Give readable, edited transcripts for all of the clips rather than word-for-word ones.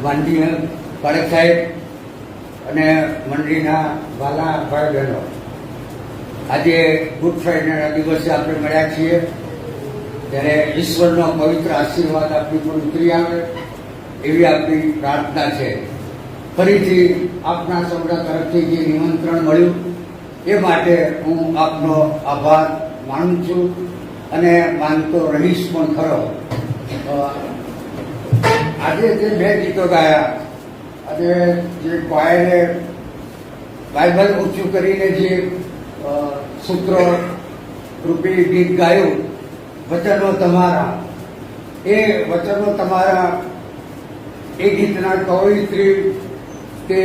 માનનીય પારેખ સાહેબ અને મંડળીના વાલા ભાઈ બહેનો, આજે ગુડ ફ્રાઈડેના દિવસે આપણે મળ્યા છીએ ત્યારે ઈશ્વરનો પવિત્ર આશીર્વાદ આપણી પર ઉતરી આવે એવી આપણી પ્રાર્થના છે. ફરીથી આપના સૌના તરફથી જે નિમંત્રણ મળ્યું એ માટે હું આપનો આભાર માનું છું અને માનતો રહીશ પણ ખરો. આજે જે બે ગીતો ગાયા અને જે કોયરે બાઇબલ ઊંચું કરીને જે સૂત્રો રૂપી ગીત ગાયું, વચનો તમારા, એ વચનો તમારા એ ગીતના કવયિત્રી તે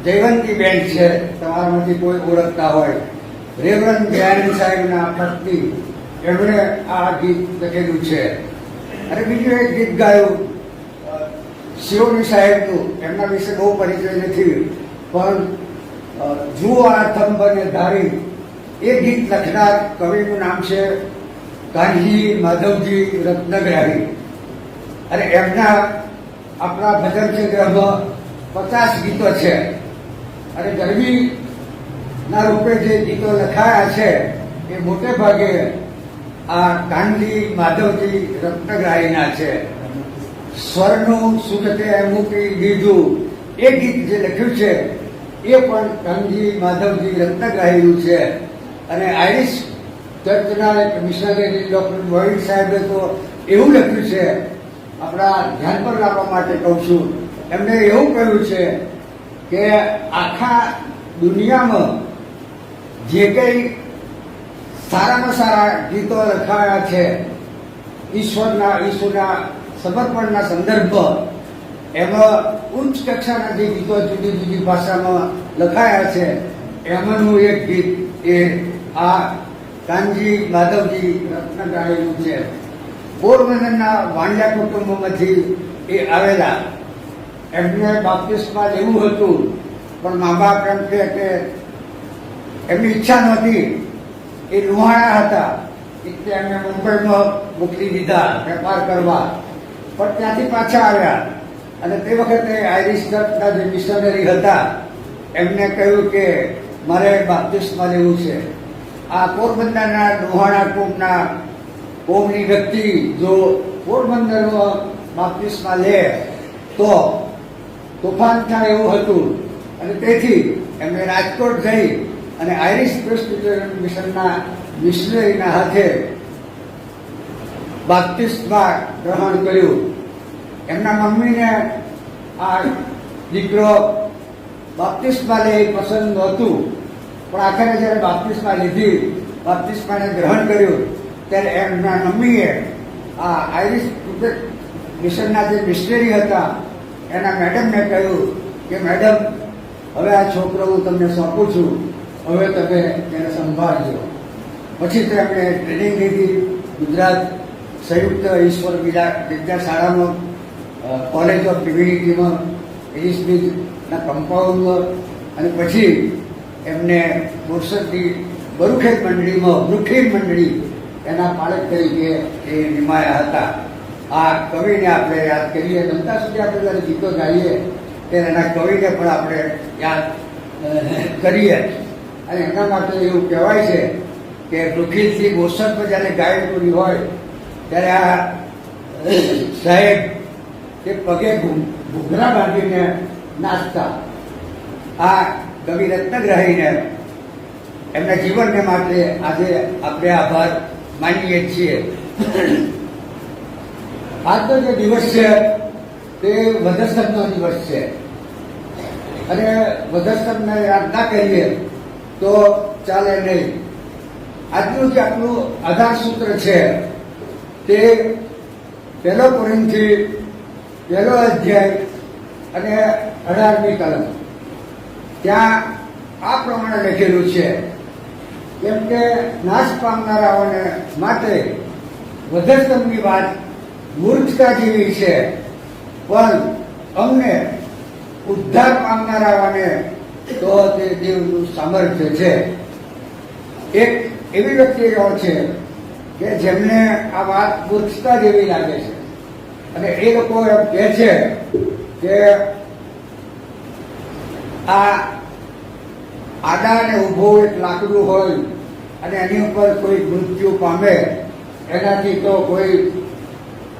જયવંતીબેન છે. તમારામાંથી કોઈ ઓળખતા હોય, રેવરન્ડ દયાનંદ સાહેબના પત્ની, એમણે આ ગીત લખેલું છે. અને બીજું એક ગીત ગાયું શિવની સાહેબનું, એમના વિશે બહુ પરિચય નથી, પણ જુઓ આ થંભને ધારી, એ ગીત લખનાર કવિનું નામ છે કાનજી માધવજી રત્નગ્રાહી. અને એમના આપણા ભજન સંગ્રહમાં 50 ગીતો છે. અને ગરમીના રૂપે જે ગીતો લખાયા છે એ મોટે ભાગે આ કાનજી માધવજી રત્નગ્રાહીના છે. સ્વરનું સુખતે મૂકી દીધું, એ ગીત જે લખ્યું છે એ પણ કાનજી માધવજી રત્નગ્રાહીનું છે. અને આઈરિશ ચર્ચના એક મિશનરી ડૉક્ટર મોહિત સાહેબે તો એવું લખ્યું છે, આપણા ધ્યાન પર લાવવા માટે કહું છું, એમને એવું કહ્યું છે કે આખા દુનિયામાં જે કંઈ સારામાં સારા ગીતો લખાયા છે ઈશ્વરના સમર્પણના સંદર્ભમાં, એમાં ઉચ્ચ કક્ષાના જે ગીતો જુદી જુદી ભાષામાં લખાયા છે એમાંનું એક ગીત એ આ કાનજી માધવજી રત્નગ્રાહીનું છે. પોરબંદરના વાણિયા કુટુંબોમાંથી એ આવેલા. એમને બાપ્તિસ્મા લેવું હતું, પણ મા બાપ એમ કહે કે એમની ઈચ્છા નહોતી. એ લુહાણા હતા એટલે એમને મુંબઈમાં મોકલી દીધા વેપાર કરવા, પણ ત્યાંથી પાછા આવ્યા. અને તે વખતે આઈરિશ ચર્ચના જે મિશનરી હતા એમને કહ્યું કે મારે બાપ્તિસ્મા લેવું છે. આ પોરબંદરના લુહાણા કોમની વ્યક્તિ જો પોરબંદરમાં બાપ્તિસ્મા લે તો તોફાન થાય એવું હતું. અને તેથી એમને રાજકોટ જઈ અને આઈરિશ પ્રેસ્બિટેરિયન મિશનના મિશનરીના હાથે બાપ્તિસ્મા ગ્રહણ કર્યું. એમના મમ્મીને આ દીકરો બાપ્તિસ્મા લે પસંદ નહોતું, પણ આખરે જ્યારે બાપ્તિસ્માને ગ્રહણ કર્યું ત્યારે એમના મમ્મીએ આ આઈરિશ મિશનના જે મિશનરી હતા એના મેડમને કહ્યું કે મેડમ, હવે આ છોકરો હું તમને સોંપું છું, હવે તમે તેને સંભાળજો. પછી તેમણે ટ્રેનિંગ લીધી ગુજરાત સંયુક્ત ઈશ્વર વિદ્યાશાળામાં, કોલેજ ઓફ ડિવિનિટીમાં, એલિસબ્રિજના કમ્પાઉન્ડમાં, અને પછી એમને બોરસદની બરુખેજ મંડળી એના પાલક તરીકે એ નિમાયા હતા. આ કવિને આપણે યાદ કરીએ. બનતા સુધી આપણે જ્યારે ગીતો ગાઈએ ત્યારે એના કવિને પણ આપણે યાદ કરીએ. અને એના માટે એવું કહેવાય છે કે વૃખીલથી બોરસદમાં જ્યારે ગાય પૂરી હોય ત્યારે આ સાહેબ તે પગે ઘૂઘરા બાંધીને નાચતા. આ કવિ રત્નગ્રાહીને એમના જીવનને માટે આજે આપણે આભાર માનીએ છીએ. આજનો જે દિવસ છે તે વધસ્તંભનો દિવસ છે. અને વધસ્તંભને યાદ ના કરીએ તો ચાલે નહીં. આજનું જે આપણું આધાર સૂત્ર છે તે 1 કોરિન્થી 1 અધ્યાય અને 18મી કલમ. ત્યાં આ પ્રમાણે લખેલું છે, કેમ કે નાશ પામનારાઓને માટે વધસ્તંભની વાત મૂર્ખતા જેવી છે, પણ અમને ઉદ્ધાર પામનારાઓને તો તે દેવનું સામર્થ્ય છે. એક એવી વ્યક્તિઓ છે કે જેમને આ વાત મૂર્ખતા જેવી લાગે છે, અને એ લોકો એમ કહે છે કે આ આડા અને ઊભો એક લાકડું હોય અને એની ઉપર કોઈ મૃત્યુ પામે એનાથી તો કોઈ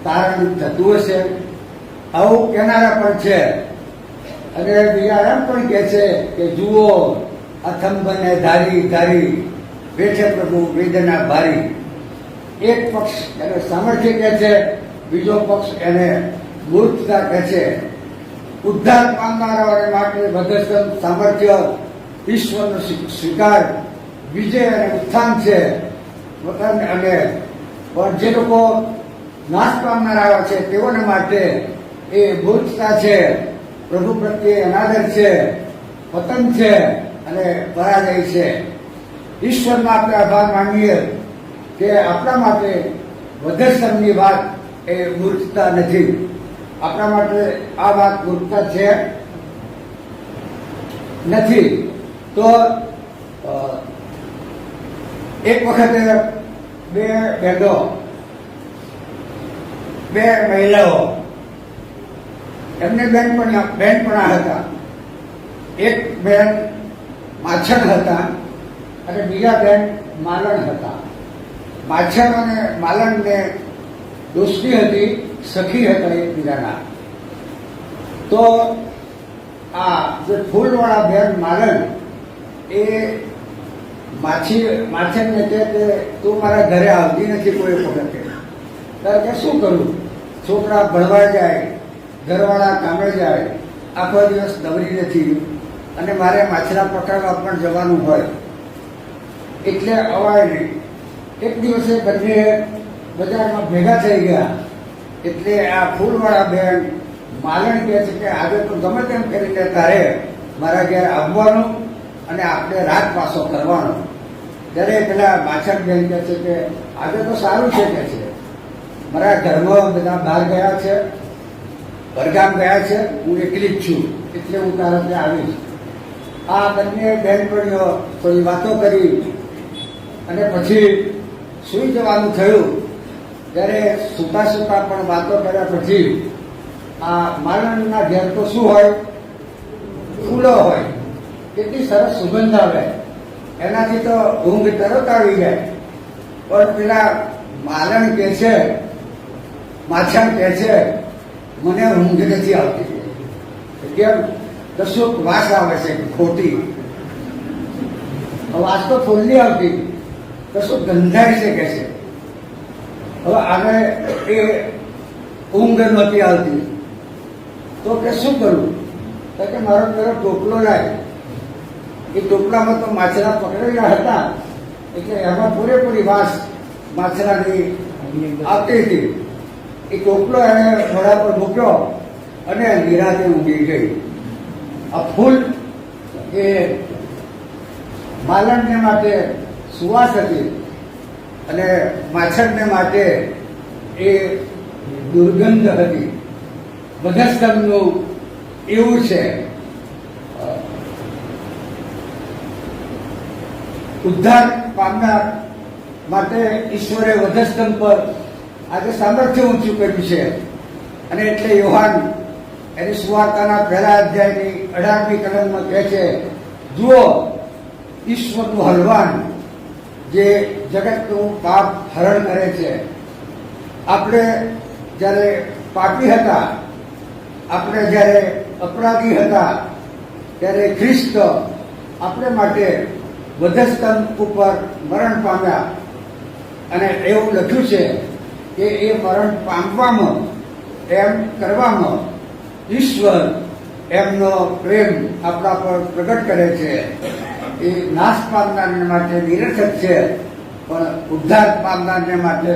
તારણ થતું હશે? આવું કહેનારા પણ છે. અને બીજા એમ પણ કહે છે કે જુઓ અથંબને ધારી ધારી બેઠે પ્રભુ વેદના ભારી. એક પક્ષ એને સામર્થ્ય કહે છે, બીજો પક્ષ એને મૂર્ખતા કહે છે. ઉદ્ધાર પામનારાઓને માટે વધસ્તમ સામર્થ્ય, ઈશ્વરનો સ્વીકાર, વિજય અને ઉત્થાન છે. અને પણ જે લોકો નાશ પામનારા છે તેઓને માટે એ મૂર્ખતા છે, પ્રભુ પ્રત્યે અનાદર છે, પતન છે અને પરાજય છે. ઈશ્વરમાં આપણે આભાર માનીએ કે આપણા માટે વધસ્તમની વાત એ મૂર્ખતા નથી. આપણા માટે આ વાત મૂર્ખતા છે નથી. તો એક વખતે બે બહેનો, બે મહિલાઓ, એમને બેનપણા હતા. એક બેન માછણ હતા અને બીજા બેન માલણ હતા. માછણ અને માલણને દોસ્તી હતી, સખી હતા એકબીજાના. તો આ જે ફૂલવાળા બેન માલણ એ માછણને કહે કે તું મારા ઘરે આવતી નથી કોઈ વખતે. ત્યારે કે શું કરું, છોકરા ભણવા જાય, ઘરવાળા કામે જાય, આખો દિવસ નવરી નથી અને મારે માછલા પકડવા પણ જવાનું હોય એટલે અવાય નહીં. એક દિવસે બંને બજારમાં ભેગા થઈ ગયા. એટલે આ ફૂલવાળા બેન માલણ કહે છે કે આજે તો ગમે તેમ કરીને તારે મારા ઘેર આવવાનું અને આપણે રાત પાસો કરવાનો. ત્યારે પેલા માછણ બેન કહે છે કે આજે તો સારું છે કે છે, મારા ઘરમાં બધા બહાર ગયા છે, પરગામ ગયા છે, હું એકલી જ છું એટલે હું તારા ત્યાં આવીશ. આ બંને બહેનપણીઓ થોડી વાતો કરી અને પછી સૂઈ જવાનું થયું. ત્યારે સૂતા સૂતા પણ વાતો કર્યા પછી આ માલણના ઘેર તો શું હોય, ફૂલો હોય, કેટલી સરસ સુગંધ આવે, એનાથી તો ઊંઘ તરત આવી જાય. પણ પેલા માલણ કહે છે, માછણ કહે છે મને ઊંઘ નથી આવતી. કેમ? કશુંક વાસ આવે છે ખોટી. વાસ તો ફૂલની આવતી, કશું ગંધાય છે કે છે. હવે આને એ ઊંઘ નહોતી આવતી તો કે શું કરું? તો કે મારો પેલો ટોપલો લાય. એ ટોપલામાં તો માછલા પકડેલા હતા એટલે એમાં પૂરેપૂરી વાસ માછલાની આવતી હતી. એ ટોપલો એને મોઢા પર મૂક્યો અને નિરાતે ઊંઘી ગઈ. આ ફૂલ એ માલણને માટે સુવાસ હતી અને માછણને માટે એ દુર્ગંધ હતી. વધસ્તંભનું એવું છે. ઉદ્ધાર પામનાર માટે ઈશ્વરે વધસ્તંભ પર આજે સામર્થ્ય ઊંચું કર્યું છે. અને એટલે યોહાન એની સુવાર્તાના પહેલા અધ્યાયની 18મી કલમમાં કહે છે, જુઓ ઈશ્વરનું હલવાન જે જગતનું પાપ હરણ કરે છે. આપણે જ્યારે પાપી હતા, આપણે જ્યારે અપરાધી હતા, ત્યારે ખ્રિસ્ત આપણે માટે વધસ્તંભ ઉપર મરણ પામ્યા. અને એવું લખ્યું છે કે એ મરણ પામવામાં, એમ કરવામાં ઈશ્વર એમનો પ્રેમ આપણા પર પ્રગટ કરે છે. એ નાશ પામનારને માટે નિરર્થક છે, પણ ઉદ્ધાર પામનારને માટે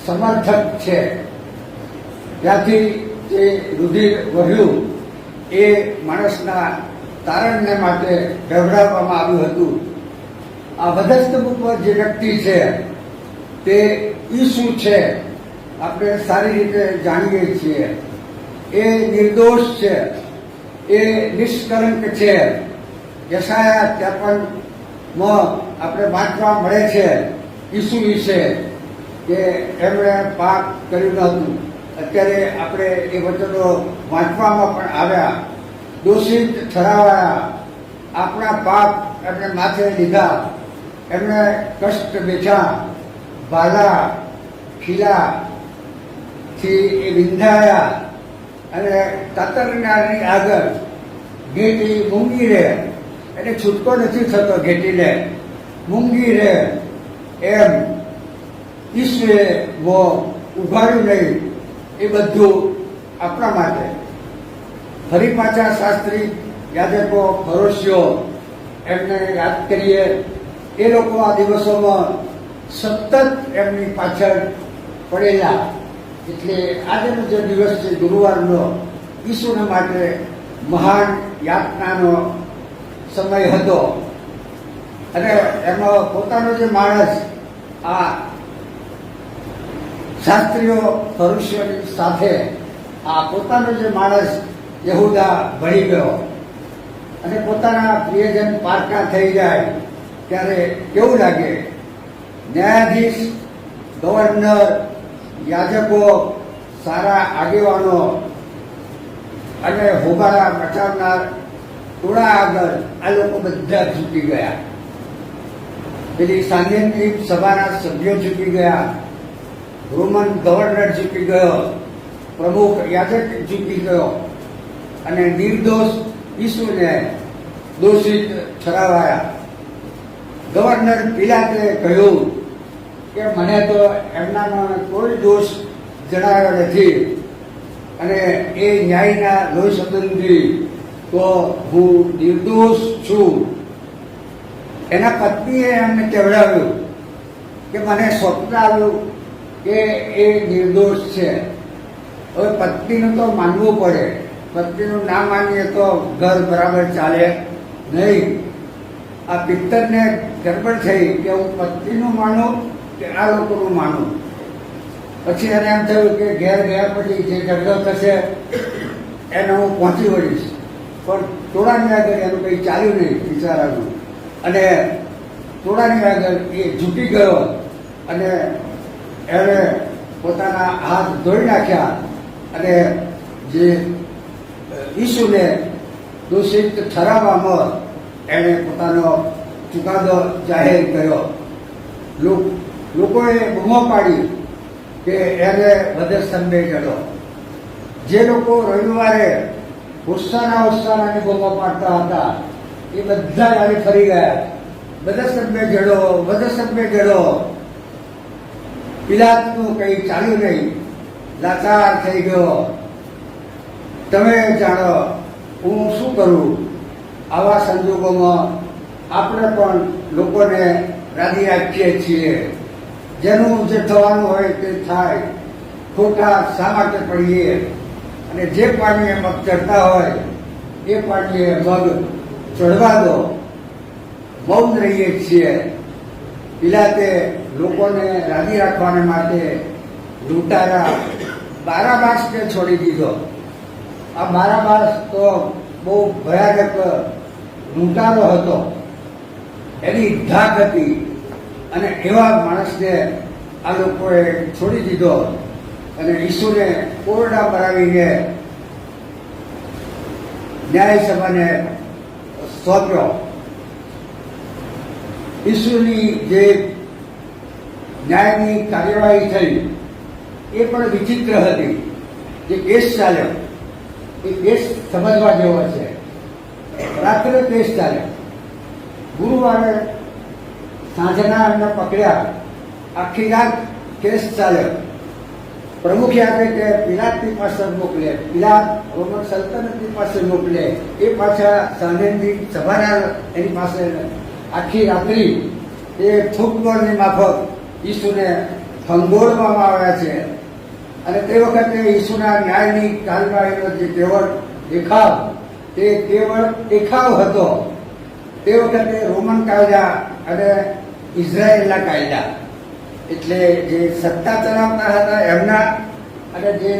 સમર્થક છે. ત્યાંથી જે રુધિર વહ્યું એ માણસના તારણને માટે ગભરાવવામાં આવ્યું હતું. આ વધસ્તંભ ઉપર જે વ્યક્તિ છે તે ઈસુ છે, આપણે સારી રીતે જાણીએ છીએ. એ નિર્દોષ છે, એ નિષ્કલંક છે. યશાયા 53માં આપણે વાંચવા મળે છે ઈસુ વિશે કે એમણે પાપ કર્યું નહોતું, અત્યારે આપણે એ વચનો વાંચવામાં પણ આવ્યા, દોષિત ઠરાવાયા, આપણા પાપ એમણે માથે લીધા, એમણે કષ્ટ બેઠા, ભાલા ખીલાથી એ વિંધાયા અને કાતરનારની આગળ ઘેટી મૂંગી રહે, એટલે છૂટકો નથી થતો ઘેટીને, મૂંગી રહે એમ ઈશ્વરે વો ઉભાર્યું નહીં. એ બધું આપણા માટે. ફરી પાછા શાસ્ત્રી યાદકો ફરોશીઓ એમને યાદ કરીએ. એ લોકો આ દિવસોમાં સતત એમની પાછળ પડેલા. એટલે આજનો જે દિવસ છે ગુરુવારનો, ઈસુના માટે મહાન યાતનાનો સમય હતો. અને એમાં પોતાનો જે માણસ આ શાસ્ત્રીઓ ફરોશીઓની સાથે આ પોતાનો જે માણસ યહૂદા ભળી ગયો અને પોતાના પ્રિયજન પારકા થઈ જાય ત્યારે કેવું લાગે? ન્યાયાધીશ, ગવર્નર, યાજકો, સારા આગેવાનો અને હોબાળા મચાવનાર ટોળા આગળ આ લોકો બધા ઝૂકી ગયા. પેલી સાંગેની સભાના સભ્યો ઝૂકી ગયા, રોમન ગવર્નર ઝૂકી ગયો, પ્રમુખ યાજક ઝૂકી ગયો અને નિર્દોષ ઈસુને દોષિત ઠરાવાયા. ગવર્નર પિલાતે કહ્યું કે મને તો એમનામાં કોઈ દોષ જણાયો નથી અને એ ન્યાયના લોહી સંબંધી તો હું નિર્દોષ છું. એના પત્નીએ એમને કહેવડાવ્યું કે મને સ્વપ્ન આવ્યું કે એ નિર્દોષ છે. હવે પત્નીનું તો માનવું પડે, પત્નીનું ના માનીએ તો ઘર બરાબર ચાલે નહીં. આ પિત્તરને ગડબડ થઈ કે હું પત્નીનું માનું કે આ લોકોનું માનું. પછી એને એમ થયું કે ઘેર ગયા પછી જે ઝઘડો થશે એને હું પહોંચી વળીશ, પણ ટોળાની આગળ એનું કંઈ ચાલ્યું નહીં બિચારાનું. અને ટોળાની આગળ એ ઝૂકી ગયો અને એણે પોતાના હાથ ધોઈ નાખ્યા અને જે ઈસુને દોષિત ઠરાવવામાં એણે પોતાનો ચુકાદો જાહેર કર્યો. લોકોએ બૂમો પાડી કે એને વધસ્તંભે ચડો. જે લોકો રવિવારે હોસાનાની બૂમો પાડતા હતા એ બધા આજે ફરી ગયા, વધસ્તંભે જડો, વધસ્તંભે જડો. પિલાતનું કંઈ ચાલ્યું નહીં, લાચાર થઈ ગયો. તમે જાણો હું શું કરું? આવા સંજોગોમાં આપણે પણ લોકોને રાજી રાખીએ છીએ. જેનું જે થવાનું હોય તે થાય, ખોટા શા માટે પડીએ? અને જે પાણીએ મગ ચડતા હોય એ પાણીએ મગ ચડવા દો. મૌન રહીએ છીએ. પિલાતે લોકોને રાજી રાખવાને માટે લૂંટારા બારાબાસને છોડી દીધો. આ બારાબાસ તો બહુ ભયાનક લૂંટારો હતો, એની ધાક હતી અને એવા માણસને આ લોકોએ છોડી દીધો અને ઈસુને કોરડા ભરાવીને ન્યાય સભાને સોંપ્યો. ઈસુની જે ન્યાયની કાર્યવાહી થઈ એ પણ વિચિત્ર હતી. જે કેસ ચાલ્યો એ કેસ સમજવા જેવો છે. રાત્રે કેસ ચાલ્યો, ગુરુવારે સાંજના એમને પકડ્યા, આખી રાત કેસ ચાલ્યો. પ્રમુખે આપે કે પિલાતની પાસે મોકલે, પિલાત રોમન સલ્તનતની પાસે મોકલે, એ પાછા સાંજની સભાના એની પાસે. આખી રાત્રિ એ ફૂટબોલની માફક ઈસુને ફંગોળવામાં આવ્યા છે. અને તે વખતે ઈસુના ન્યાયની કાર્યવાહીનો જે કેવળ દેખાવ, તે કેવળ દેખાવ હતો. તે વખતે રોમન કાયદા અને ઇઝરાયેલના કાયદા, એટલે જે સત્તા ચલાવતા હતા એમના અને જે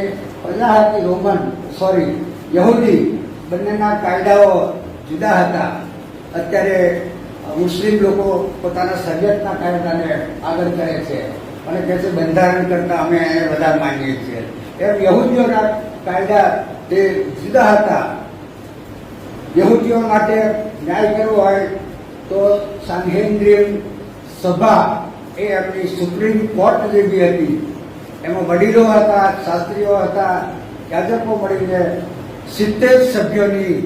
પ્રજા હતી યહૂદી, બંનેના કાયદાઓ જુદા હતા. અત્યારે મુસ્લિમ લોકો પોતાના શરીયતના કાયદાને આગળ કરે છે અને કહે છે બંધારણ કરતા અમે એને વધારે માનીએ છીએ. એમ યહૂદીઓના કાયદા તે જુદા હતા. યહૂદીઓ માટે ન્યાય કરવો હોય તો સાંહેદ્રિન સભા એ એમની સુપ્રીમ કોર્ટ જેવી હતી. એમાં વડીલો હતા, શાસ્ત્રીઓ હતા, યાજકો મળીને 70 સભ્યોની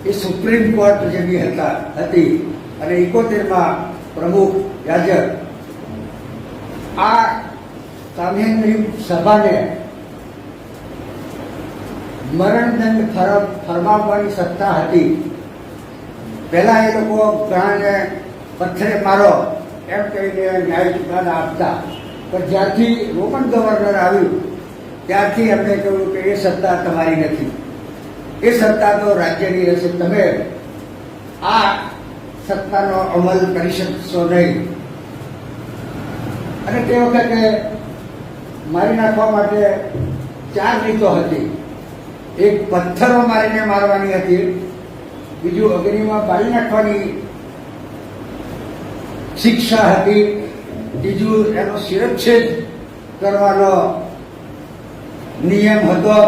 એ સુપ્રીમ કોર્ટ જેવી હતી અને 71માં પ્રમુખ યાજક. આ સાંહેદ્રિન સભાને મરણદંડ ફરમાવવાની સત્તા હતી. પહેલા એ લોકો ઘણાને પથ્થરે મારો એમ કહીને ન્યાય ચુકાદા આપતા, પણ જ્યારથી રોમન ગવર્નર આવ્યું ત્યારથી એમને કહ્યું કે એ સત્તા તમારી નથી, એ સત્તા તો રાજ્યની હશે, તમે આ સત્તાનો અમલ કરી શકશો નહીં. અને તે વખતે મારી નાખવા માટે 4 રીતો હતી. એક પથ્થરો મારીને મારવાની હતી, બીજું અગ્નિમાં બાળી નાખવાની શિક્ષા હતી, ત્રીજું એનો શિરચ્છેદ કરવાનો નિયમ હતો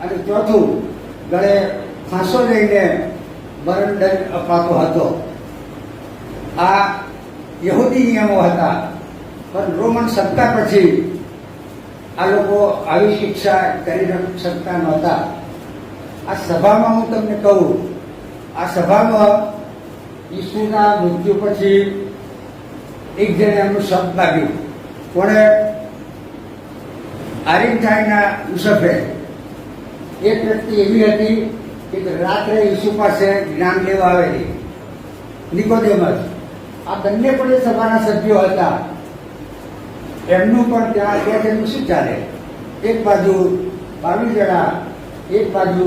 અને ચોથું ગળે ફાંસો લઈને મરણદંડ અપાતો હતો. આ યહૂદી નિયમો હતા. પણ રોમન સત્તા પછી આ લોકો આવી શિક્ષા કરી શકતા નહોતા. આ સભામાં હું તમને કહું, આ સભામાં ઈસુના મૃત્યુ પછી એક જણે એમનું શબ્દ માગ્યું. કોણે? આરિમથાઈના યુસફે. એક વ્યક્તિ એવી હતી કે રાત્રે ઈસુ પાસે જ્ઞાન લેવા આવેલી, નિકોદેમસ. આ બંને પણ એ સભાના સભ્યો હતા. એમનું પણ ત્યાં શું ચાલે? એક બાજુ 22 જણા, એક બાજુ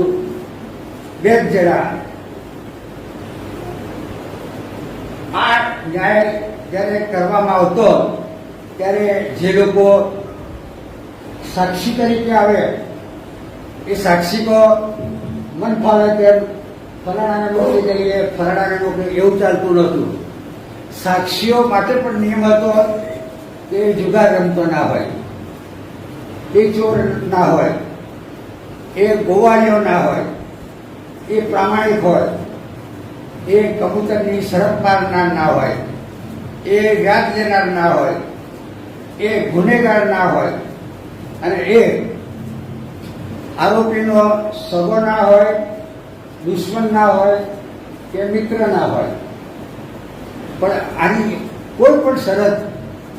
2 જણા. આ ન્યાય જ્યારે કરવામાં આવતો ત્યારે જે લોકો સાક્ષી તરીકે આવે એ સાક્ષીકો મન ફાવે તેમ ફલાણાને નોકરી દઈએ, ફલાણાને નોકરી, એવું ચાલતું નહોતું. સાક્ષીઓ માટે પણ નિયમ હતો કે જુગાર રમતો ના હોય, એ ચોર ના હોય, એ ગોવાળીઓ ના હોય, એ પ્રામાણિક હોય, એ કબૂતરની શરત મારનાર ના હોય, એ વ્યાજ લેનાર ના હોય, એ ગુનેગાર ના હોય અને એ આરોપીનો સગો ના હોય, દુશ્મન ના હોય કે મિત્ર ના હોય. પણ આની કોઈ પણ શરત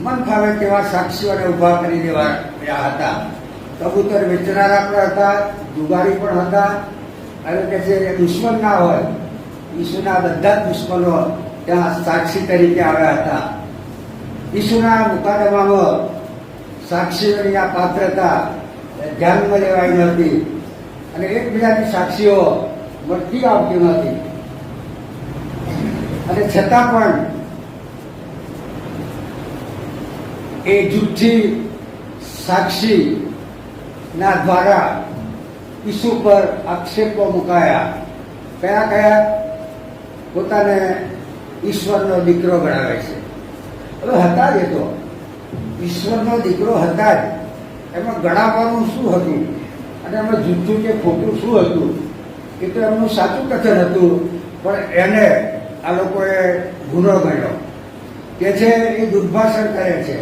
મન ફાવે તેવા સાક્ષીઓને ઉભા કરી દેવા હતા. કબૂતર વેચનારા પણ હતા, જુગારી પણ હતા. અને કે છે દુશ્મન ના હોય, ઈસુના બધા જ દુશ્મનો ત્યાં સાક્ષી તરીકે આવ્યા હતા. ઈસુના મુકાદમામાં સાક્ષીઓની આ પાત્રતા ધ્યાનમાં લેવાઈ નહોતી અને એકબીજાની સાક્ષીઓ મળતી આવતી નહોતી. અને છતાં પણ એ જુઠ્ઠી સાક્ષીના દ્વારા ઈસુ પર આક્ષેપો મુકાયા. કયા કયા? પોતાને ઈશ્વરનો દીકરો ગણાવે છે. હવે હતા જ, એ તો ઈશ્વરનો દીકરો હતા જ. એમાં ગણાવવાનું શું હતું અને એમાં જૂઠું કે ખોટું શું હતું? એ તો એમનું સાચું કથન હતું, પણ એને આ લોકોએ ગુનો ગણ્યો. કે છે એ દુર્ભાષણ કરે છે,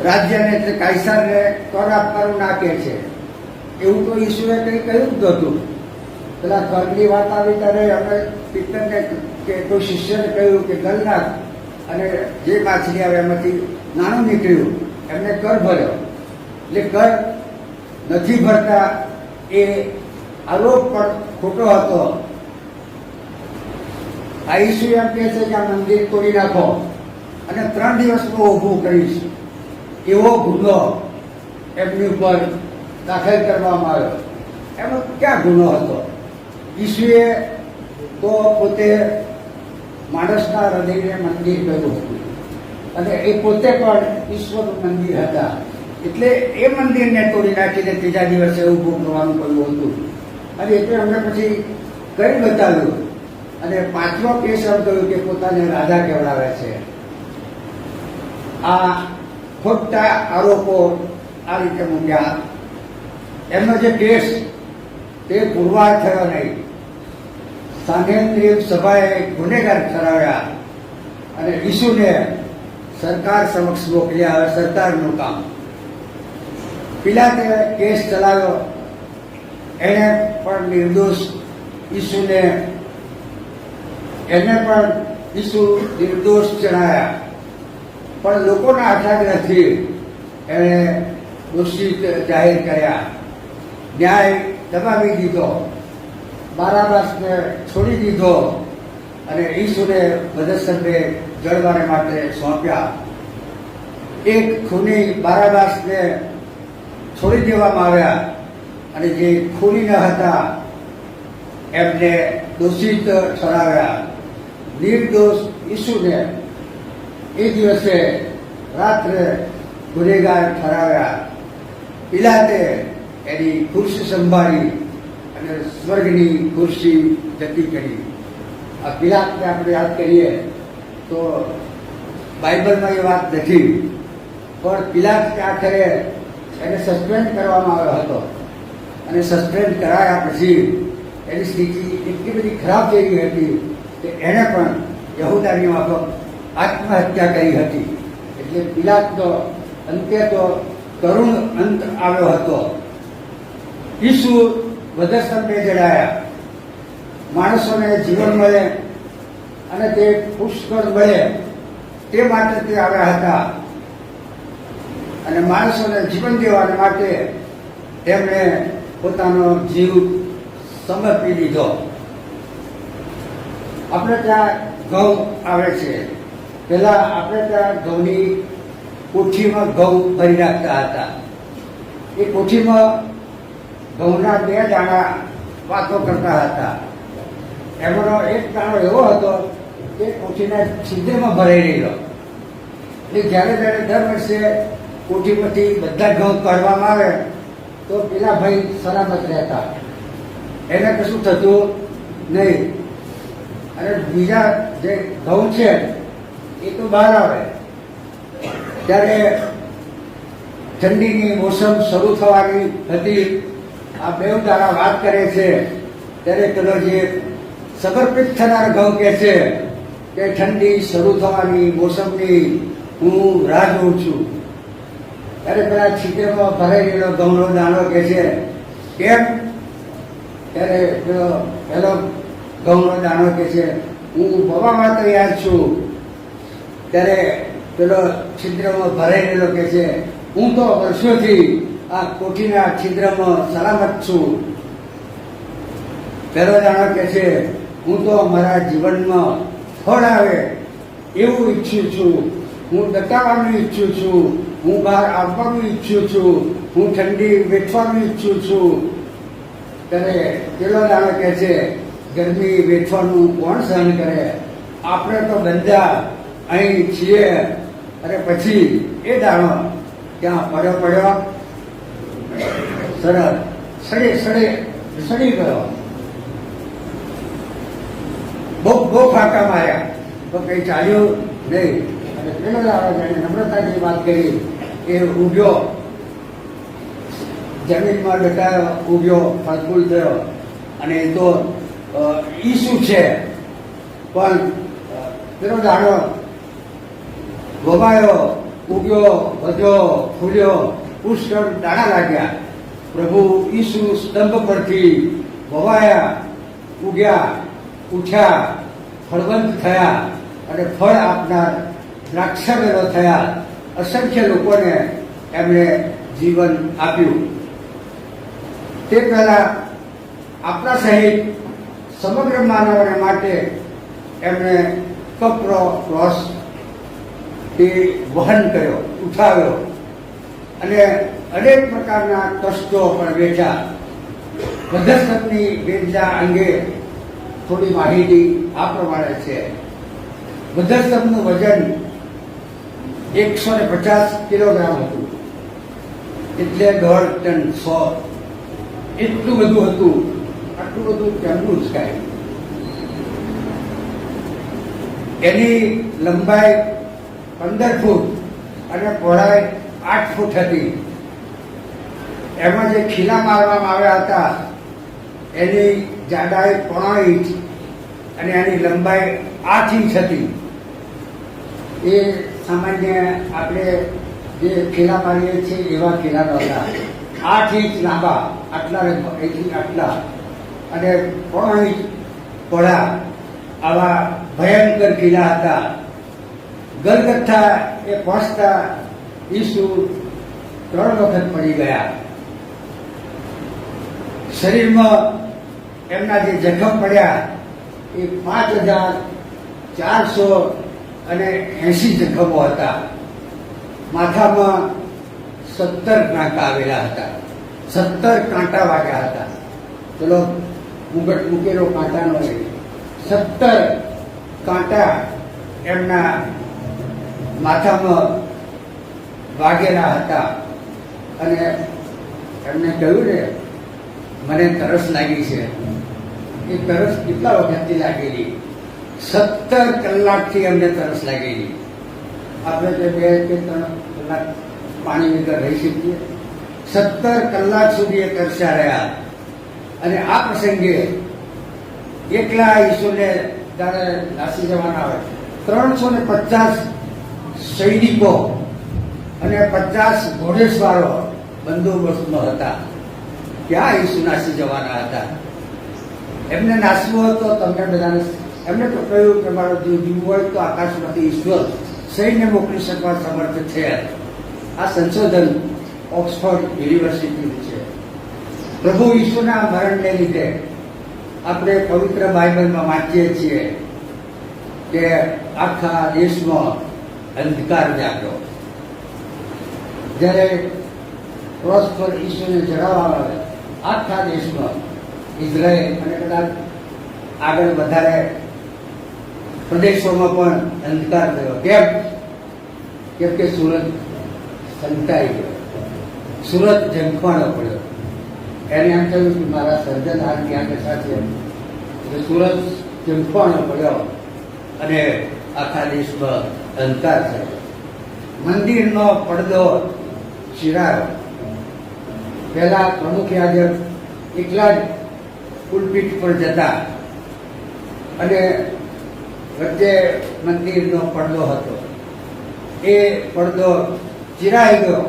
રાજ્યને એટલે કાયસારને કર આપવાનું ના કહે છે. એવું તો ઈસુએ કંઈ કહ્યું જ નહોતું. પેલા કર્મની વાત આવી ત્યારે અમે પિત્તરને કે કોઈ શિષ્યને કહ્યું કે ગલ નાખ, અને જે માછલી આવે એમાંથી નાણું નીકળ્યું, એમને કર ભર્યો. એટલે કર નથી ભરતા એ આરોપ પણ ખોટો હતો. આ ઈસુ એમ કહે છે કે આ મંદિર તોડી નાખો અને 3 દિવસમાં ઊભું કરીશ, એવો ગુનો એમની ઉપર દાખલ કરવામાં આવ્યો. એમાં ક્યાં ગુનો હતો? ઈસુએ તો પોતે માણસના હૃદયને મંદિર કહ્યું હતું અને એ પોતે પણ ઈશ્વરનું મંદિર હતા. એટલે એ મંદિરને તોડી નાખીને 3જા દિવસે ઊભું કરવાનું કહ્યું હતું. અને એટલે અમને પછી કરી બતાવ્યું. અને 5મો કેસ એમ કહ્યું કે પોતાને રાજા કહેવડાવે છે. આ ખોટા આરોપો આ રીતે મૂક્યા. એમનો જે કેસ તે પુરવાર થયો નહીં. સાંગેન્દ્રિય સભાએ ગુનેગાર ઠરાવ્યા અને ઈસુને સરકાર સમક્ષ મોકલ્યા. હવે સરકારનું કામ. પિલાતે કેસ ચલાવ્યો. એને પણ નિર્દોષ ઈસુને ઈસુ નિર્દોષ જણાયા. પણ લોકોના આગ્રહથી એણે દોષિત જાહેર કર્યા. ન્યાય દબાવી દીધો. બારાબાસને છોડી દીધો અને ઈસુને વધસ્તંભે જળવાને માટે સોંપ્યા. એક ખૂની બારાબાસને છોડી દેવામાં આવ્યા અને જે ખૂની ન હતા એમને દોષિત ઠરાવ્યા. નિર્દોષ ઈસુને એ દિવસે રાત્રે ગુનેગાર ઠરાવ્યા. પિલાતે એની ખુરશી સંભાળી અને સ્વર્ગની ખુરશી જતી કરી. આ પિલાતને આપણે યાદ કરીએ તો બાઇબલમાં એ વાત નથી, પણ પિલાતને આખરે એને સસ્પેન્ડ કરવામાં આવ્યો હતો અને સસ્પેન્ડ કરાયા પછી એની સ્થિતિ એટલી બધી ખરાબ થઈ ગઈ હતી કે એણે પણ યહૂદાની માફક આત્મહત્યા કરી હતી. એટલે પિલાતનો અંતે તો કરુણ અંત આવ્યો હતો. ઈસુ વધસ્તંભે જડાયા. માણસોને જીવન મળે અને તે પુષ્કળ મળે તે માટે તે આવ્યા હતા અને માણસોને જીવન દેવા માટે તેમણે પોતાનો જીવ સમર્પી દીધો. આપણે ત્યાં ઘઉં આવે છે. પહેલા આપણે ત્યાં ઘઉંની કોઠીમાં ઘઉં ભરી રાખતા હતા. એ કોઠીમાં ઘઉંના 2 દાણા વાતો કરતા હતા. એમાંનો એક દાણો એવો હતો કે કોઠીના છિદ્રમાં ભરાઈ રહેલો. એટલે જ્યારે દર વર્ષે કોઠીમાંથી બધા ઘઉં કાઢવામાં આવે તો પેલા ભાઈ સલામત રહેતા, એને કશું થતું નહીં. અને બીજા જે ઘઉં છે એ તો બહાર આવે. ત્યારે ઠંડીની મોસમ શરૂ થવાની હતી. આ 2 દાડા વાત કરે છે ત્યારે પેલો જે સમર્પિત થનાર ઘઉં કહે છે કે ઠંડી શરૂ થવાની મોસમની હું રાહ જોઉં છું. ત્યારે પેલા છીકેમાં ભરાઈ ગયેલો ઘઉંનો દાણો કહે છે કેમ? ત્યારે પેલો ઘઉંનો દાણો કહે છે હું બવામાં તૈયાર છું. ત્યારે પેલો છિદ્રમાં ભરાઈ ગયેલો કહે છે હું તો વર્ષોથી આ કોઠીના છિદ્રમાં સલામત છું. પેલો દાણો કહે છે હું તો મારા જીવનમાં ફળ આવે એવું ઈચ્છું છું. હું બતાવવાનું ઈચ્છું છું. હું બહાર આવવાનું ઈચ્છું છું. હું ઠંડી વેઠવાનું ઈચ્છું છું. ત્યારે પેલો દાણો કહે છે ગરમી વેઠવાનું કોણ સહન કરે? આપણે તો બધા અહીં છીએ. અને પછી એ દાણો ત્યાં પડ્યો સરળ સડી ગયો. બહુ ફાંકા માર્યા તો કંઈ ચાલ્યું નહીં. અને પેલો દાડો જેને નમ્રતાની વાત કરી એ ઉગ્યો, જમીનમાં ડટાયો, ઉગ્યો, ફળફૂલ થયો. અને એ તો ઈસુ છે. પણ પેલો દાડો વવાયો, ઉગ્યો, વધ્યો, ફૂલ્યો, પુષ્કળ દાણા લાગ્યા. પ્રભુ ઈસુ સ્તંભ પરથી વવાયા, ઉગ્યા, ઉઠ્યા, ફળવંત થયા અને ફળ આપનાર દ્રાક્ષાવેલો થયા. અસંખ્ય લોકોને એમણે જીવન આપ્યું. તે પહેલા આપણા સહિત સમગ્ર માનવને માટે એમણે કપરો ક્રોસ તે વહન કર્યો, ઉઠાવ્યો અને અનેક પ્રકારના કષ્ટો પણ વેઠ્યા. વધસ્તંભની વેદના અંગે થોડી માહિતી આ પ્રમાણે છે. વધસ્તંભનું વજન 150 કિલોગ્રામ હતું. એટલે 1.5 ટન 100 એટલું બધું હતું. આટલું બધું કેમનું ઉચકાય? એની લંબાઈ 15 ફૂટ અને પહોળાઈ 8 ફૂટ હતી. એમાં જે ખીલા મારવામાં આવ્યા હતા એની જાડાઈ 3 ઇંચ અને એની લંબાઈ 8 ઇંચ હતી. એ સામાન્ય આપણે જે ખીલા મારીએ છીએ એવા ખીલા નહોતા. 8 ઇંચ લાંબા, આટલા અહીંથી આટલા અને 3 ઇંચ પહોળા આવા ભયંકર ખીલા હતા. ગલગથ્થા એ પહોંચતા ઈસુ 3 વખત પડી ગયા. શરીરમાં એમના જે જખમ પડ્યા એ 5480 જખમો હતા. માથામાં 17 કાંટા આવેલા હતા. 17 કાંટા વાગ્યા હતા. ચલો મુગટ મૂકેલો કાંટાનો 17 કાંટા એમના માથામાં વાગેલા હતા. અને એમને કહ્યું ને મને તરસ લાગી છે. એ તરસ કેટલા વખતથી લાગેલી? 17 કલાકથી અમને તરસ લાગેલી. આપણે જે 2 કે 3 કલાક પાણી વગર રહી શકીએ? 17 કલાક સુધી એ તરસ્યા રહ્યા. અને આ પ્રસંગે એકલા ઈસુને જ્યારે નાસી જવાના આવે 350 સૈનિકો અને 50 ઘોડેસવારો બંદોબસ્તમાં હતા. ક્યાં ઈસુ નાસી જવાના હતા? એમને નાસવું હતો તમને બધાને. એમને તો કહ્યું કે મારો જીવ જીવવો હોય તો આકાશમાંથી ઈશ્વર સૈન્ય મોકલી શકવા સમર્થ છે. આ સંશોધન ઓક્સફોર્ડ યુનિવર્સિટીનું છે. પ્રભુ ઈસુના મરણને લીધે આપણે પવિત્ર બાઇબલમાં વાંચીએ છીએ કે આખા દેશમાં અંધકાર જાગ્યો. જ્યારે ક્રોસ પર ઈસુને ચડાવવામાં આવે આખા દેશમાં, ઇઝરાયલ અને કદાચ આગળ વધારે પ્રદેશોમાં પણ અંધકાર થયો. કેમ કે સુરત સંતાઈ ગયો, સુરત ઝંખવાણો પડ્યો. એને એમ કહ્યું કે મારા સર્જનહાર ક્યાં કશા છે. એટલે સુરત ઝંખવાણો પડ્યો અને આખા દેશમાં અંધકાર થયો. મંદિરનો પડદો ચીરાયો. પહેલા પ્રમુખ યાજક એકલા જ પુલપીઠ પર જતા અને વચ્ચે મંદિરનો પડદો હતો. એ પડદો ચીરાઈ ગયો.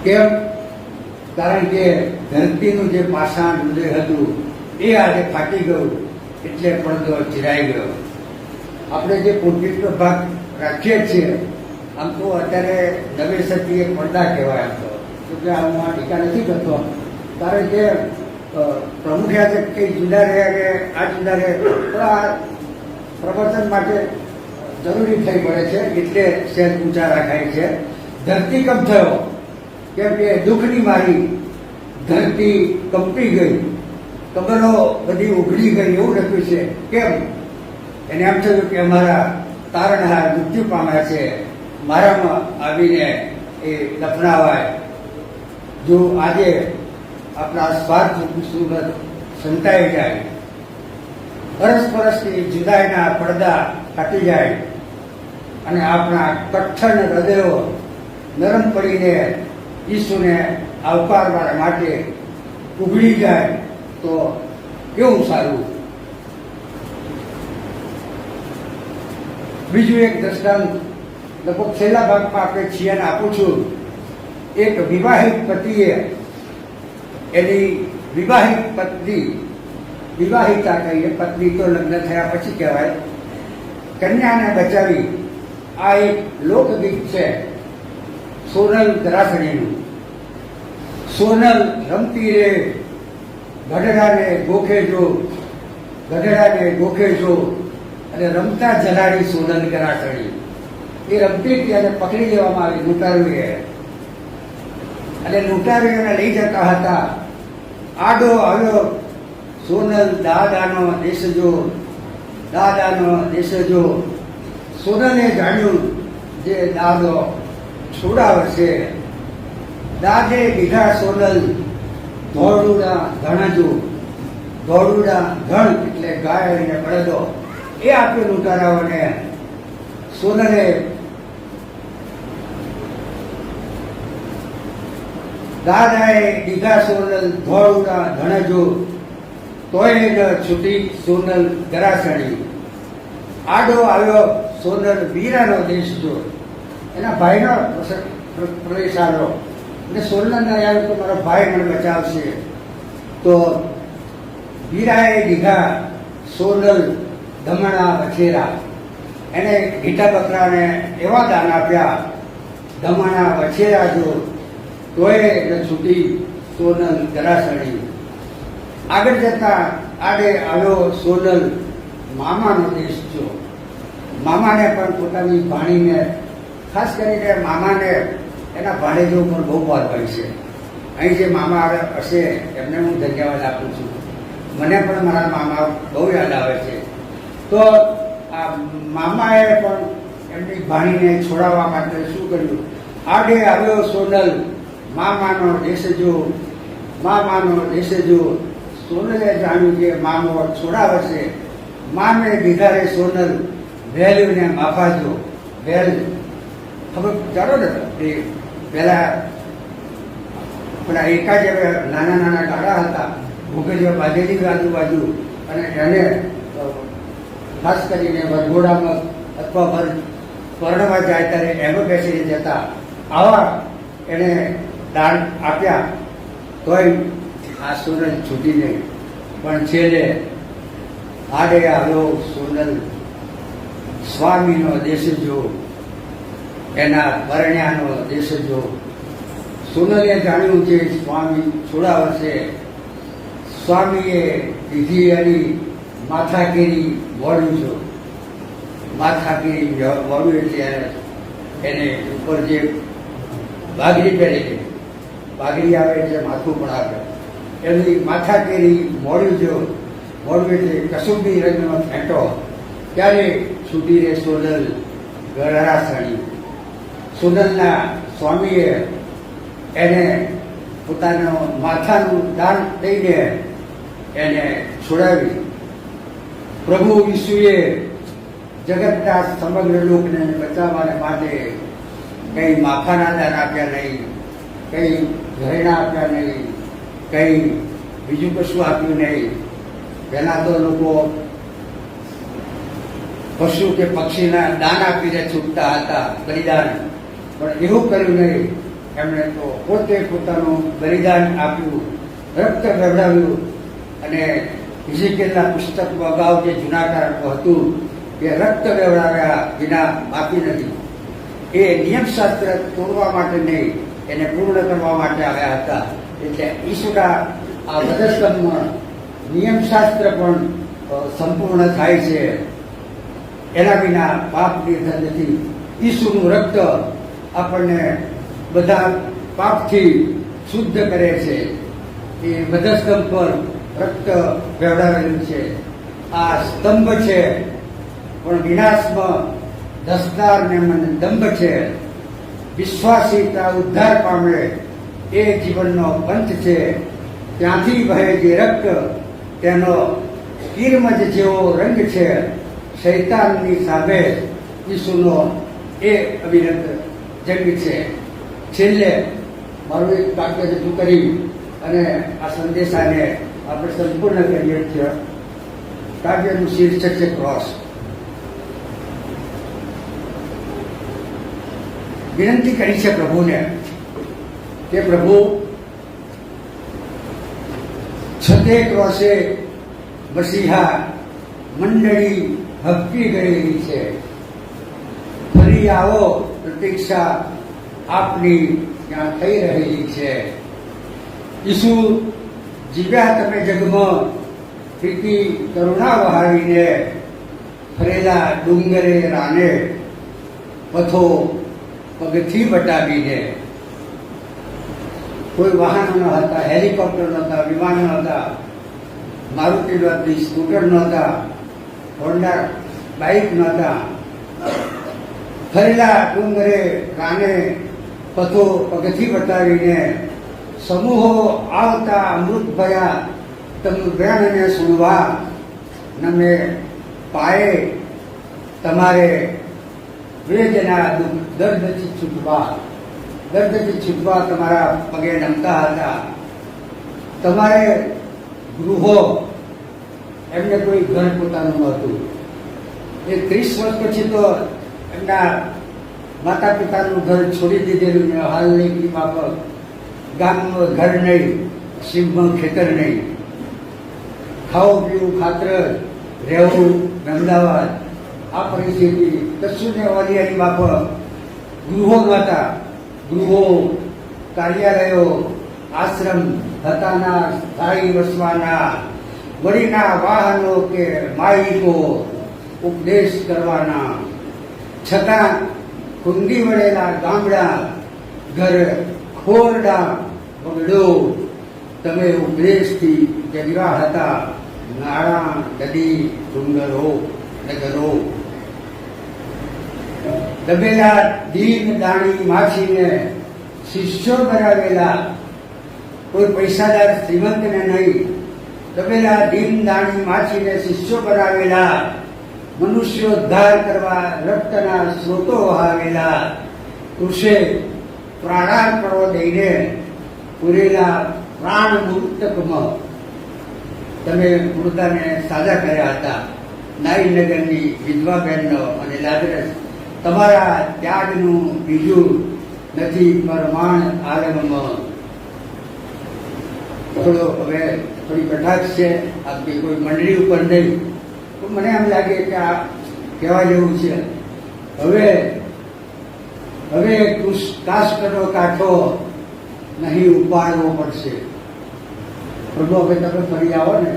કેમ? કારણ કે ધરતીનું જે પાષાણ હૃદય હતું એ આજે ફાટી ગયું, એટલે પડદો ચીરાઈ ગયો. આપણે જે પુલપીઠનો ભાગ રાખીએ છીએ આમ તો અત્યારે નવેસરથી એ પડદા કહેવાય. આમ તો કે હું આ ટીકા નથી કરતો, કારણ કે પ્રમુખ યાજક કંઈ જુદા રહ્યા કે આ જુદા રહે, પણ આ પ્રવચન માટે જરૂરી થઈ પડે છે એટલે સહેજ ઊંચા રાખાય છે. ધરતીકંપ થયો. કેમ કે દુઃખની મારી ધરતી કંપી ગઈ, કબરો બધી ઉઘડી ગઈ એવું લખ્યું છે. કેમ? એને એમ થયું કે અમારા તારણહાર મૃત્યુ પામ્યા છે, મારામાં આવીને એ દફનાવાય. જો આજે આપણા સ્વાર્થ સુરત સંતાઈ જાય, પરસ્પરસની જુદાઈના પડદા ફાટી જાય અને આપણા કઠણ હૃદયો નરમ પડીને ઈસુને આવકારવા માટે ઉઘડી જાય તો કેવું સારું. બીજું એક દ્રષ્ટાંત લગભગ છેલ્લા ભાગમાં આપણે છીએ આપું છું. એક વિવાહિત પતિએ એની વિવાહિત પત્ની, વિવાહિતા કહીએ, પત્ની તો લગ્ન થયા પછી કહેવાય, કન્યાને બચાવી. આ એક લોકગીત છે સોનલ ગરાસણીનું. સોનલ રમતી રે ગઢડાને ગોખે જો, ગઢડાને ગોખે જો, અને રમતા જલાડી સોનલ ગરાસણી. એ રમતી હતી અને પકડી લેવામાં આવી લૂંટારુએ, અને લૂંટારુઓને લઈ જતા હતા. આડો આવ્યો સોનલ દાદાનો દેશ જો, દાદાનો દેશ જો. સોનલે જાણ્યું જે દાદો છોડાવશે. દાદે લીધા સોનલ ધોળુડા ધણજો. ધોળુડા ધણ એટલે ગાય અને બળદો એ આપ્યું લૂંટારાઓને. સોનલે દાદાએ દીધા સોનલ ધોળુડા ધણજો, તોય ન છૂટી સોનલ ગરાસણી. આડો આવ્યો સોનલ વીરાનો દેશ જો, એના ભાઈનો પ્રવેશ આવ્યો અને સોનલને આવ્યો તો મારો ભાઈ મને બચાવશે. તો વીરાએ દીધા સોનલ દમણા વછેરા, એને ઘીટા બકરાને એવા દાન આપ્યા, દમણા વછેરા જો, તોય ન છૂટી સોનલ ગરાસણી. આગળ જતા આડે આવ્યો સોનલ મામાનો દેશ જો. મામાને પણ પોતાની ભાણીને, ખાસ કરીને મામાને એના ભાણેજો પર બહુ વાર હોય છે. અહીં જે મામા હશે એમને હું ધન્યવાદ આપું છું. મને પણ મારા મામા બહુ યાદ આવે છે. તો આ મામાએ પણ એમની ભાણીને છોડાવવા માટે શું કર્યું? આડે આવ્યો સોનલ મામાનો દેશ જો, મામાનો દેશ જો. સોનલે જાણ્યું કે મામો છોડાવે છે. મામે દીધા રે સોનલ વહેલુને માફાજો. વહેલ ખબર ચાલો ને, એ પહેલા પેલા એકા જે નાના નાના ગાડા હતા, ભૂગેજો બાંધેલી આજુબાજુ, અને એને ખાસ કરીને વરઘોડામાં અથવા પરણવા જાય ત્યારે એમાં બેસીને જતા. આવા એને દાન આપ્યા, તોય આ સોનલ છૂટી નહીં. પણ છેલ્લે આડે આવ્યો સોનલ સ્વામીનો દેશ જો, એના પરણ્યાનો દેશ જો. સોનલે જાણ્યું કે સ્વામી છોડાવશે. સ્વામીએ દીધી એની માથાકીરી વળું છો. માથાકીરી વળું એટલે એને ઉપર જે બાગડી પહેરેલી, બાગડી આવે એટલે માથું પણ આવે, એની માથાકીરી મોડું જો. મોડું એટલે કસુંબી રંગનો ફેંટો. ત્યારે છૂટી રે સોનલ ગરાસણી. સોનલના સ્વામીએ એને પોતાનું માથાનું દાન દઈને એને છોડાવી. પ્રભુ ઈસુએ જગતના સમગ્ર લોકને બચાવવાને માટે કંઈ માથાના દાન આપ્યા નહીં, કંઈ ઘરેણા આપ્યા નહીં, કંઈ બીજું કશું આપ્યું નહીં. પહેલાં તો લોકો પશુ કે પક્ષીના દાન આપીને છૂટતા હતા, બલિદાન. પણ એવું કર્યું નહીં. એમણે તો પોતે પોતાનું બલિદાન આપ્યું, રક્ત વહેવડાવ્યું. અને હિઝકીએલના પુસ્તકમાં અગાઉ જે જૂના કારણો હતું કે રક્ત વહેવડાવ્યા વિના માફી નથી. એ નિયમશાસ્ત્ર તોડવા માટે નહીં, એને પૂર્ણ કરવા માટે આવ્યા હતા. એટલે ઈસુના આ વધસ્તંભમાં નિયમશાસ્ત્ર પણ સંપૂર્ણ થાય છે. એના વિના પાપ નિર્ધન નથી. ઈસુનું રક્ત આપણને બધા પાપથી શુદ્ધ કરે છે. એ વધસ્તંભ પર રક્ત વહેવડાવેલું છે. આ સ્તંભ છે, પણ વિનાશમાં દસદાર ને મને દંભ છે. વિશ્વાસીતા ઉદ્ધાર પામે એ જીવનનો પંથ છે. ત્યાંથી વહે જે રક્ત તેનો કિરમજ જેવો રંગ છે. શૈતાનની સામે ઈસુનો એ અવિરત જંગ છે. છેલ્લે મારું એક વાક્ય રજૂ કરી અને આ સંદેશાને આપણે સંપૂર્ણ કરીએ છીએ. કાવ્યનું શીર્ષક છે ક્રોસ. વિનંતી કરી છે પ્રભુને કે પ્રભુ, છતે ક્રોસે મસીહા મંડળી હબકી ગયેલી છે. ફરી આવો, પ્રતીક્ષા આપની ત્યાં થઈ રહેલી છે. ઈસુ જીવ્યા તમે જગમાં, પ્રીતિ કરુણા વહાવીને. ફરેલા ડુંગરે રાને, પથો પગથી બટાવીને. કોઈ વાહનો ન હતા, હેલિકોપ્ટર નહોતા, વિમાન નહોતા, મારુતિ નહોતી, સ્કૂટર નહોતા, હોન્ડા બાઇક નહોતા. ફરેલા ડુંગરે રાને, પથો પગથી બતાવીને. સમૂહો આવતા અમૃત ભયા, તમ વેણને સુણવા. નમે પાયે તમારે વેદના દુઃખ દર્દથી છૂટવા. દર્દથી છૂટવા તમારા પગે નમતા હતા. તમારે ગૃહો, એમને કોઈ ઘર પોતાનું નહોતું. એ 30 વર્ષ પછી તો એમના માતા પિતાનું ઘર છોડી દીધેલું ને હાલની કીમા પર ગામનું ઘર નહીં, સીમમાં ખેતર નહીં, ખાવું પીવું ખાતર રહેવું અમદાવાદ, આ પરિસ્થિતિ કશું ને વાલિયાની બાપા ગૃહો નહોતા. ગૃહો, કાર્યાલયો, આશ્રમ હતાના, સ્થાયી વસવાના, વળીના વાહનો કે માલિકો ઉપદેશ કરવાના. છતાં કુંડી વળેલા ગામડા, ઘર ખોરડા બગડો, તમે ઉપદેશથી જગવા હતા. નાળા, નદી, ડુંગરો, નગરો, દબેલા દીન દાણી માછીને શિષ્યો બનાવેલા. કોઈ પૈસાદાર શ્રીમંતને નહીં, દબેલા દીન દાણી માછીને શિષ્યો બનાવેલા. મનુષ્યો ઉદ્ધાર કરવા રક્તના સ્રોતો વહાવેલા. કૃષે પ્રાણાર્પણો દઈને પૂરેલા પ્રાણ મુક્તકમાં તમે મૃદાને સાજા કર્યા હતા. નાઈનગરની વિધવા બહેનનો અને લાજરસ, તમારા ત્યાગનું બીજું નથી પરમાણ આલમમાં. હવે થોડી કટાક્ષ છે, આપણી કોઈ મંડળી ઉપર નહીં, તો મને એમ લાગે કે આ કહેવા જેવું છે. હવે કાષ્ટનો કાંઠો નહીં ઉપાડવો પડશે. પ્રભુ, હવે તમે ફરી આવો ને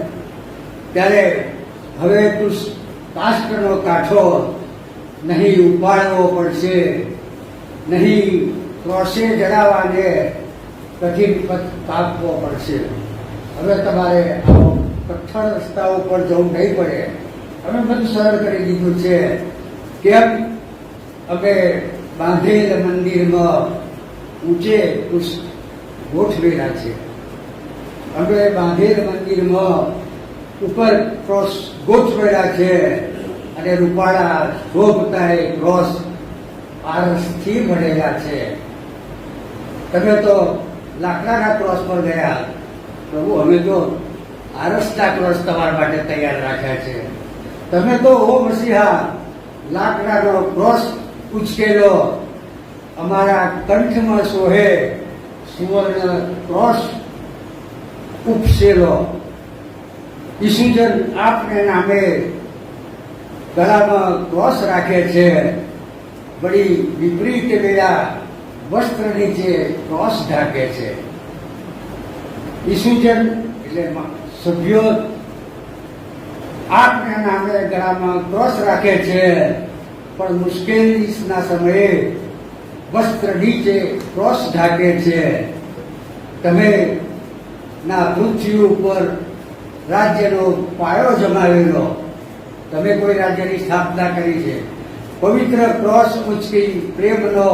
ત્યારે હવે કાષ્ટનો કાંઠો નહીં ઉપાડવો પડશે, નહીં ક્રોસે જડાવાને કઠિન પથ કાપવો પડશે. હવે તમારે આવો કઠણ રસ્તાઓ પર જવું નહીં પડે. અમે બધું સરળ કરી દીધું છે. કેમ? અમે બાંધેલ મંદિરમાં ઊંચે ગોઠવેલા છે. અમે બાંધેલ મંદિરમાં ઉપર ક્રોસ ગોઠવેલા છે અને રૂપાળા શોભતા એ ક્રોસ આરસથી ભરેલા છે. તમે તો લાકડાના ક્રોસ પર ગયા. પ્રભુ, અમે તો આરસના ક્રોસ તમારા માટે તૈયાર રાખ્યા છે. તમે તો ઓ મસીહા લાકડાનો ક્રોસ ઉચકેલો, અમારા કંઠમાં સોહે સુવર્ણ ક્રોસ ઉપસેલો. ઈસુજન આપને નામે ગળામાં ક્રોસ રાખે છે. બડી વિપરીત વેળા વસ્ત્ર નીચે ક્રોસ ઢાંકે છે. ઈસુજન એટલે સભ્યો આપને નામે ગળામાં ક્રોસ રાખે છે, પણ મુશ્કેલીના સમયે વસ્ત્ર નીચે ક્રોસ ઢાંકે છે. તમે ના પૃથ્વી ઉપર રાજ્યનો પાયો જમાવેલો. તમે કોઈ રાજ્યની સ્થાપના કરી છે. પવિત્ર ક્રોસ ઉચકી પ્રેમનો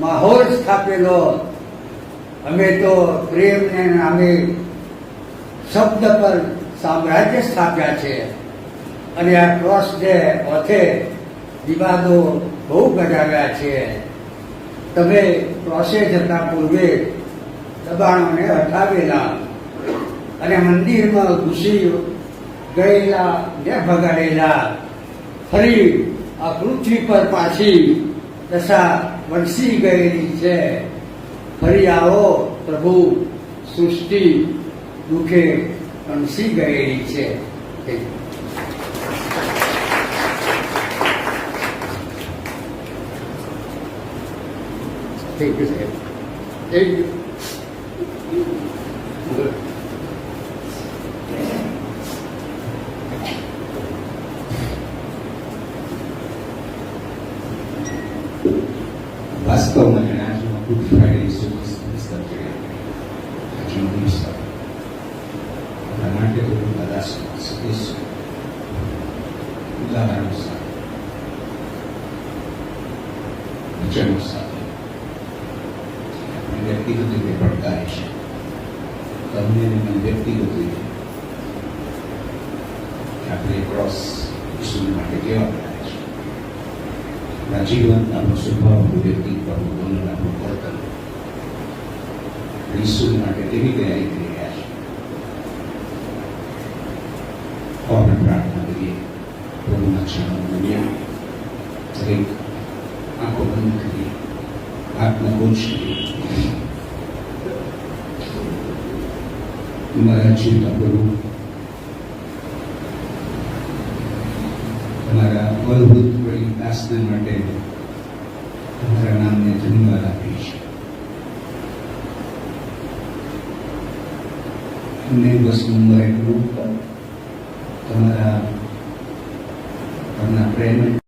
માહોલ સ્થાપેલો. અમે તો પ્રેમને નામે શબ્દ પર સામ્રાજ્ય સ્થાપ્યા છે. અને આ ક્રોસને ઓથે વિવાદો બહુ ગજાવ્યા છે. તમે ક્રોસે જતા પૂર્વે દબાણોને હટાવેલા અને મંદિરમાં ઘૂસી ગયેલા ને ભગાડેલા. ફરી આ પૃથ્વી પર પાછી દશા વણસી ગયેલી છે. ફરી આવો પ્રભુ, સૃષ્ટિ દુઃખે વણસી ગયેલી છે. Thank you, sir. Thank you. Good. વાસ્તવમાં આજનો ગુડ ફ્રાઇડે આજનો દિવસ આપણા માટે તો કદાચ સંદેશ ઉદાહરણો સાથે વચનો સાથે આપણે વ્યક્તિગત રીતે પડકારે છે. તમને અને વ્યક્તિગત રીતે આપણે ક્રોસ ઈસુ માટે કેવા બનાવે છે. આપણા જીવન, આપણો સ્વભાવ, આપણું વ્યક્તિત્વ, આપણું બોલન, આપણું વર્તન ઈસુ માટે કેવી તૈયારી કરી રહ્યા છે. આપણે પ્રાર્થના કરીએ. પ્રભુના ક્ષણો બન્યા દરેક આંખો બંધ કરીએ, આત્મા ગોચ કરીએ. તમારા ચિંતા પ્રભુ, તમારા અદ્ભુત વળી દાસના માટે તમારા નામને ધન્યવાદ આપીએ છીએ. અમને બસ નંબર એટલું તમારા પ્રેમ